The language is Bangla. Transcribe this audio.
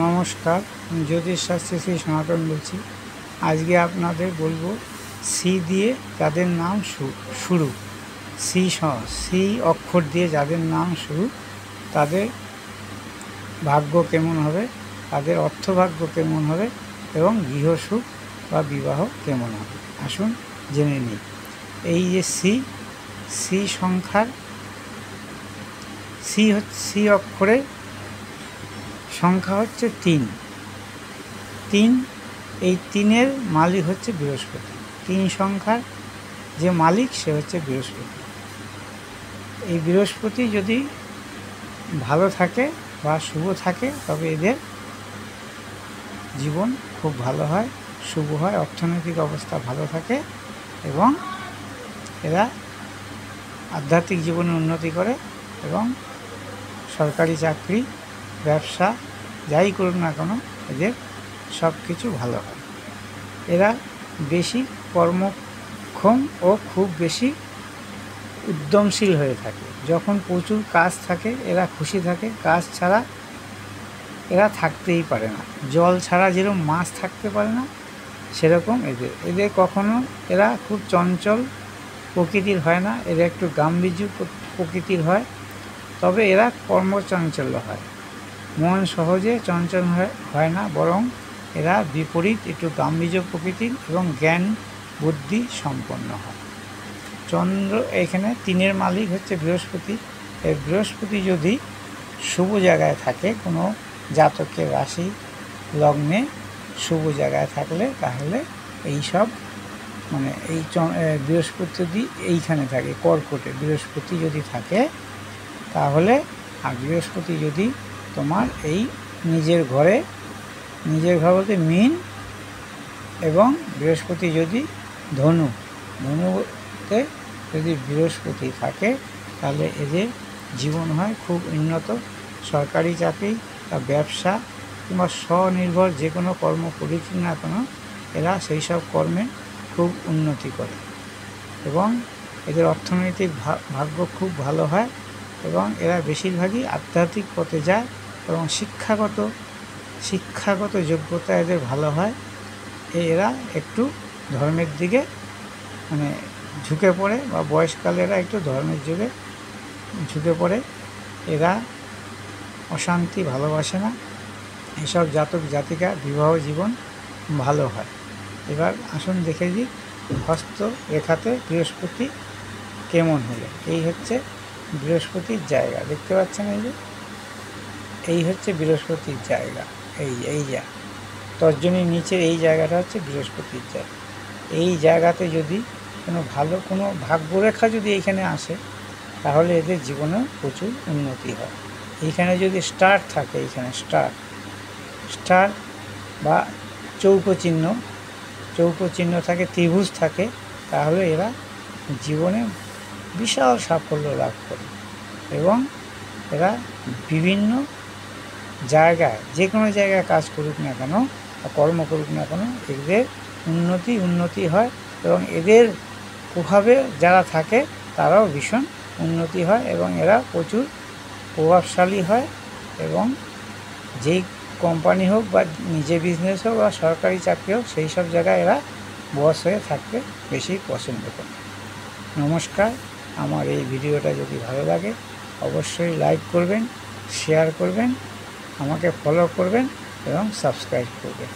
নমস্কার, আমি জ্যোতিষশাস্ত্রী শ্রী সনাতন বলছি। আজকে আপনাদের বলবো সি দিয়ে যাদের নাম শুরু, সি অক্ষর দিয়ে যাদের নাম শুরু তাদের ভাগ্য কেমন হবে, তাদের অর্থভাগ্য কেমন হবে এবং গৃহসুখ বা বিবাহ কেমন হবে। আসুন জেনে নিই। এই যে সি সংখ্যার সি অক্ষরের সংখ্যা হচ্ছে ৩। এই ৩-এর মালিক হচ্ছে বৃহস্পতি। ৩ সংখ্যার যে মালিক সে হচ্ছে বৃহস্পতি। এই বৃহস্পতি যদি ভালো থাকে বা শুভ থাকে তবে এদের জীবন খুব ভালো হয়, শুভ হয়, অর্থনৈতিক অবস্থা ভালো থাকে এবং এরা আধ্যাত্মিক জীবনে উন্নতি করে এবং সরকারি চাকরি, ব্যবসা যাই করুক না কেন এদের সব কিছু ভালো হয়। এরা বেশি কর্মক্ষম ও খুব বেশি উদ্যমশীল হয়ে থাকে। যখন প্রচুর কাজ থাকে এরা খুশি থাকে, কাজ ছাড়া এরা থাকতেই পারে না। জল ছাড়া যেরকম মাছ থাকতে পারে না সেরকম এদের কখনো এরা খুব চঞ্চল প্রকৃতির হয় না, এরা একটু গাম্ভীর্য প্রকৃতির হয়, তবে এরা কর্মচঞ্চল্য হয়। মন সহজে চঞ্চল হয় না, বরং এরা বিপরীত একটু গাম্ভীর্য প্রকৃতির এবং জ্ঞান বুদ্ধি সম্পন্ন হয়। চন্দ্র এখানে ৩-এর মালিক হচ্ছে বৃহস্পতি। এই বৃহস্পতি যদি শুভ জায়গায় থাকে, কোনো জাতকের রাশি লগ্নে শুভ জায়গায় থাকলে তাহলে এই সব এই বৃহস্পতি যদি এইখানে থাকে, কর্কটে বৃহস্পতি যদি থাকে তাহলে, আর বৃহস্পতি যদি তোমার এই নিজের ঘর বলতে মীন, এবং বৃহস্পতি যদি ধনুতে যদি বৃহস্পতি থাকে তাহলে এদের জীবন হয় খুব উন্নত। সরকারি চাকরি বা ব্যবসা কিংবা স্বনির্ভর যে কোনো কর্ম করুক না কেন এরা সেই সব কর্মে খুব উন্নতি করে এবং এদের অর্থনৈতিক ভাগ্য খুব ভালো হয় এবং এরা বেশিরভাগই আধ্যাত্মিক পথে যায় এবং শিক্ষাগত যোগ্যতা এদের ভালো হয়। এরা একটু ধর্মের দিকে ঝুঁকে পড়ে বা বয়সকালে এরা একটু ধর্মের যুগে ঝুঁকে পড়ে। এরা অশান্তি ভালোবাসে না। এসব জাতক জাতিকা বিবাহ জীবন ভালো হয়। এবার আসুন দেখে দিই হস্ত রেখাতে বৃহস্পতি কেমন হলো। এই হচ্ছে বৃহস্পতির জায়গা, দেখতে পাচ্ছেন? এই হচ্ছে বৃহস্পতির জায়গা। এই তর্জনীর নিচে এই জায়গাটা হচ্ছে বৃহস্পতির জায়গা। এই জায়গাতে যদি কোনো ভাগ্যরেখা যদি এইখানে আসে তাহলে এদের জীবনে প্রচুর উন্নতি হয়। এইখানে যদি স্টার থাকে, এইখানে স্টার বা চৌকো চিহ্ন থাকে, ত্রিভুজ থাকে, তাহলে এরা জীবনে বিশাল সাফল্য লাভ করে এবং এরা বিভিন্ন জায়গায় যে কোনো জায়গায় কাজ করুক না কেন বা কর্ম করুক না কেন এদের উন্নতি হয় এবং এদের প্রভাবে যারা থাকে তারাও ভীষণ উন্নতি হয় এবং এরা প্রচুর প্রভাবশালী হয় এবং যেই কোম্পানি হোক বা নিজে বিজনেস হোক বা সরকারি চাকরি হোক সেই সব জায়গায় এরা বস হয়ে থাকতে বেশি পছন্দ করে। নমস্কার। আমার এই ভিডিওটা যদি ভালো লাগে অবশ্যই লাইক করবেন, শেয়ার করবেন, আমাকে ফলো করবেন এবং সাবস্ক্রাইব করবেন।